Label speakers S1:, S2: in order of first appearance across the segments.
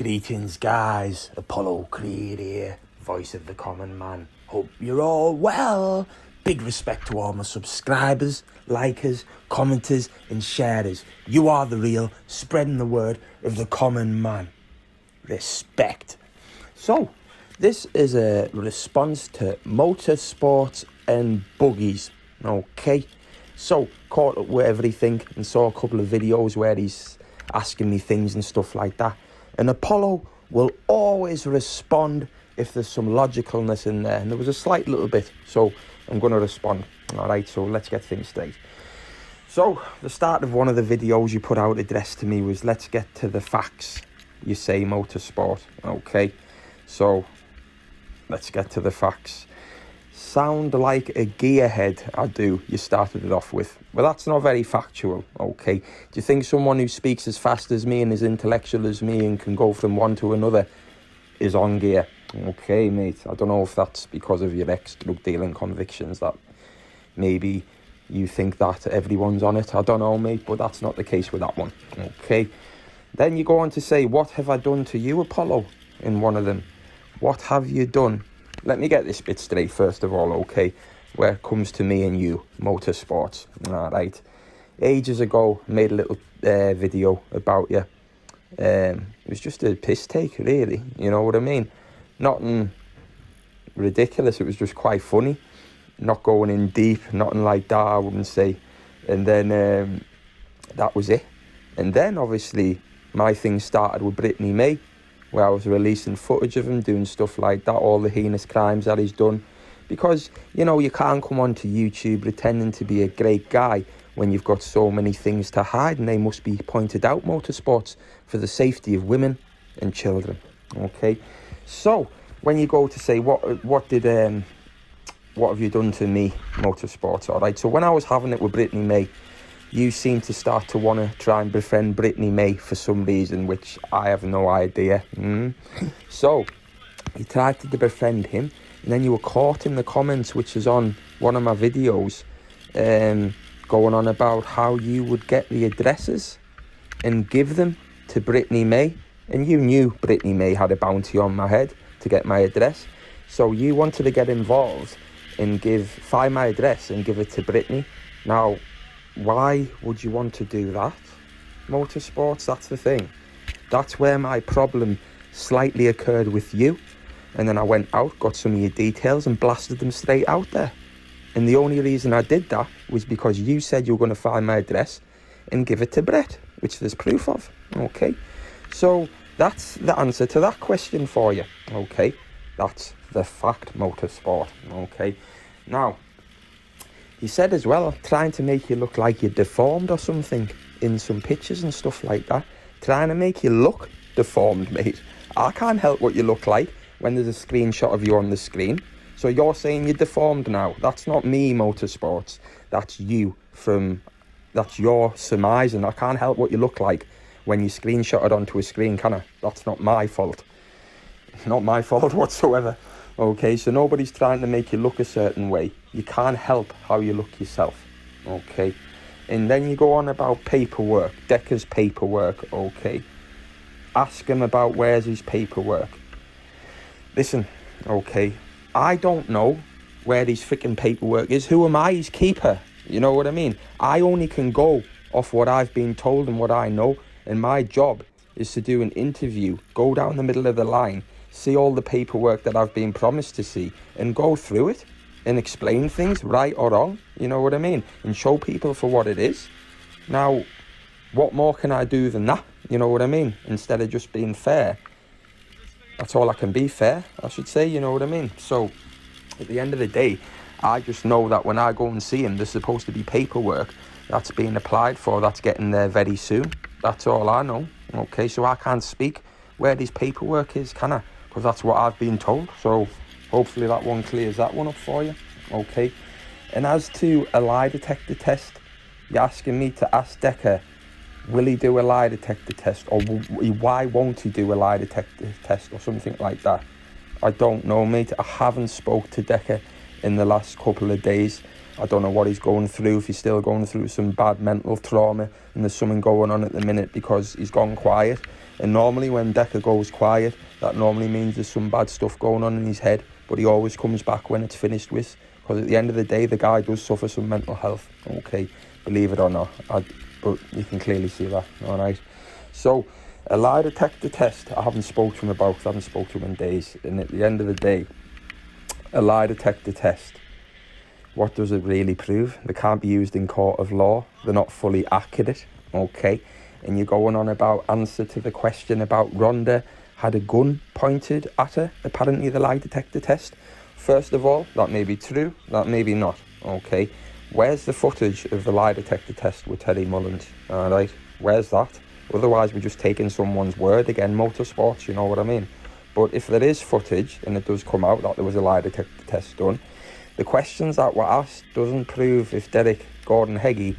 S1: Greetings guys, Apollo Creed here, voice of the common man. Hope you're all well. Big respect to all my subscribers, likers, commenters and sharers. You are the real, spreading the word of the common man. Respect. So, this is a response to motorsports and buggies, okay? So, caught up with everything and saw a couple of videos where he's asking me things and stuff like that. And Apollo will always respond if there's some logicalness in there. And there was a slight little bit, so I'm going to respond. All right, so let's get things straight. So, the start of one of the videos you put out addressed to me was, let's get to the facts. You say motorsport, okay? So, let's get to the facts. Sound like a gearhead, I do, you started it off with. Well, that's not very factual, okay? Do you think someone who speaks as fast as me and as intellectual as me and can go from one to another is on gear? Okay, mate, I don't know if that's because of your ex-drug dealing convictions that maybe you think that everyone's on it. I don't know, mate, but that's not the case with that one, okay? Then you go on to say, what have I done to you, Apollo, in one of them? What have you done? Let me get this bit straight first of all, okay? Where it comes to me and you, motorsports, all right? Ages ago, made a little video about you. It was just a piss take, really, you know what I mean? Nothing ridiculous, it was just quite funny. Not going in deep, nothing like that, I wouldn't say. And then that was it. And then, obviously, my thing started with Brittany May, where I was releasing footage of him doing stuff like that, all the heinous crimes that he's done. Because, you know, you can't come onto YouTube pretending to be a great guy when you've got so many things to hide, and they must be pointed out, motorsports, for the safety of women and children, okay? So, when you go to say, what have you done to me, motorsports, all right? So, when I was having it with Brittany May, you seem to start to want to try and befriend Brittany May for some reason, which I have no idea. So, you tried to befriend him, and then you were caught in the comments, which is on one of my videos, going on about how you would get the addresses and give them to Brittany May. And you knew Brittany May had a bounty on my head to get my address. So you wanted to get involved and find my address and give it to Brittany. Now, why would you want to do that, motorsports? That's the thing. That's where my problem slightly occurred with you. And then I went out, got some of your details and blasted them straight out there. And the only reason I did that was because you said you were going to find my address and give it to Brett, which there's proof of, okay? So that's the answer to that question for you, okay? That's the fact, motorsport, okay? Now, he said as well, trying to make you look like you're deformed or something in some pictures and stuff like that. Trying to make you look deformed, mate. I can't help what you look like when there's a screenshot of you on the screen. So you're saying you're deformed now. That's not me, motorsports. That's you that's your surmising. I can't help what you look like when you screenshot it onto a screen, can I? That's not my fault. Not my fault whatsoever. Okay, so nobody's trying to make you look a certain way. You can't help how you look yourself, okay? And then you go on about paperwork, Decker's paperwork, okay? Ask him about where's his paperwork. Listen, okay, I don't know where his freaking paperwork is. Who am I, his keeper? You know what I mean? I only can go off what I've been told and what I know, and my job is to do an interview, go down the middle of the line, see all the paperwork that I've been promised to see and go through it and explain things, right or wrong, you know what I mean? And show people for what it is. Now, what more can I do than that? You know what I mean? Instead of just being fair. That's all I can be, fair, I should say, you know what I mean? So, at the end of the day, I just know that when I go and see him, there's supposed to be paperwork that's being applied for, that's getting there very soon. That's all I know, okay? So I can't speak where his paperwork is, can I? Because that's what I've been told. So hopefully that one clears that one up for you, okay? And as to a lie detector test, you're asking me to ask Decker, will he do a lie detector test, or why won't he do a lie detector test or something like that? I don't know, mate. I haven't spoke to Decker in the last couple of days. I don't know what he's going through, if he's still going through some bad mental trauma and there's something going on at the minute, because he's gone quiet. And normally when Decker goes quiet, that normally means there's some bad stuff going on in his head, but he always comes back when it's finished with, because at the end of the day, the guy does suffer some mental health, okay, believe it or not. But you can clearly see that, all right? So, a lie detector test, I haven't spoke to him about, because I haven't spoke to him in days, and at the end of the day, a lie detector test, what does it really prove? They can't be used in court of law. They're not fully accurate, okay? And you're going on about answer to the question about Rhonda had a gun pointed at her, apparently the lie detector test. First of all, that may be true, that may be not, okay? Where's the footage of the lie detector test with Terry Mullins, all right? Where's that? Otherwise, we're just taking someone's word. Again, motorsports, you know what I mean? But if there is footage, and it does come out that there was a lie detector test done, the questions that were asked doesn't prove if Derek Gordon Heggie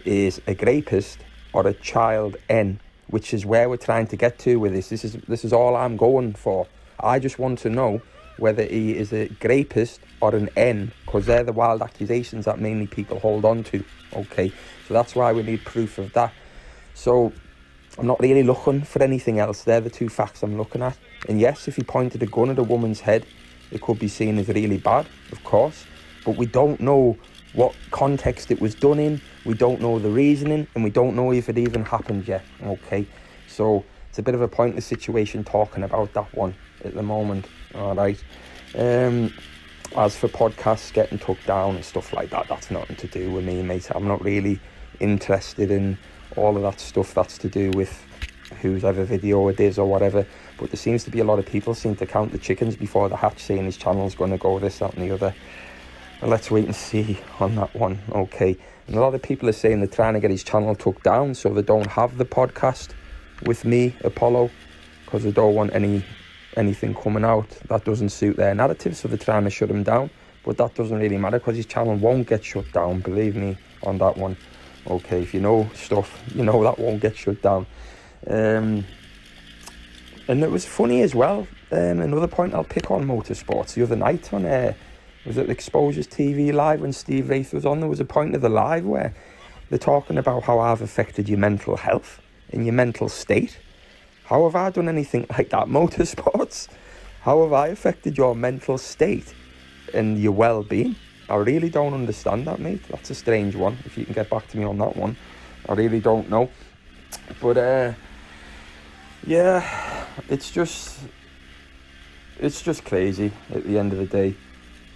S1: is a rapist or a child N, which is where we're trying to get to with this. This is all I'm going for. I just want to know whether he is a rapist or an N, because they're the wild accusations that mainly people hold on to, okay? So that's why we need proof of that. So I'm not really looking for anything else. They're the two facts I'm looking at. And yes, if he pointed a gun at a woman's head, it could be seen as really bad, of course, but we don't know what context it was done in, we don't know the reasoning, and we don't know if it even happened yet, okay? So it's a bit of a pointless situation talking about that one at the moment, all right? As for podcasts getting took down and stuff like that, that's nothing to do with me, mate. I'm not really interested in all of that stuff that's to do with whose ever video it is or whatever, but there seems to be a lot of people seem to count the chickens before the hatch, saying his channel's going to go this, that and the other. And let's wait and see on that one, okay? And a lot of people are saying they're trying to get his channel took down so they don't have the podcast with me, Apollo, because they don't want anything coming out that doesn't suit their narrative, so they're trying to shut him down. But that doesn't really matter, because his channel won't get shut down, believe me on that one. Okay, if you know stuff, you know that won't get shut down. And it was funny as well, another point I'll pick on motorsports, the other night on was it Exposure's TV Live when Steve Wraith was on, there was a point of the live where they're talking about how I've affected your mental health and your mental state. How have I done anything like that, motorsports? How have I affected your mental state and your well-being? I really don't understand that, mate. That's a strange one. If you can get back to me on that one, I really don't know. But yeah, it's just crazy at the end of the day.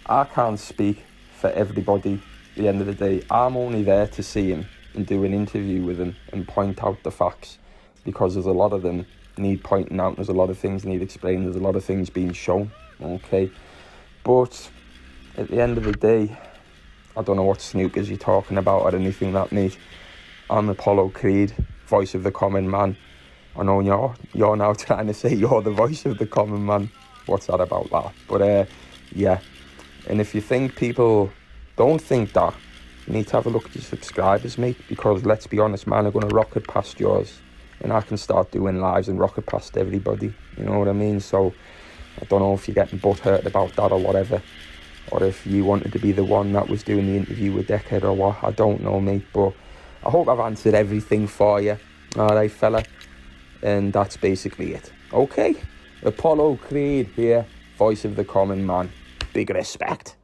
S1: I can't speak for everybody at the end of the day. I'm only there to see him and do an interview with him and point out the facts, because there's a lot of them need pointing out, there's a lot of things need explaining, there's a lot of things being shown, okay? But at the end of the day, I don't know what snookers you're talking about or anything like that, mate. I'm Apollo Creed, voice of the common man. I know you're now trying to say you're the voice of the common man. What's that about that? But yeah. And if you think people don't think that, you need to have a look at your subscribers, mate, because let's be honest, man, are going to rocket past yours, and I can start doing lives and rocket past everybody, you know what I mean? So I don't know if you're getting butthurt about that or whatever, or if you wanted to be the one that was doing the interview with Deckhead or what, I don't know, mate, but I hope I've answered everything for you, alright fella, and that's basically it. Okay, Apollo Creed here, voice of the common man. Big respect.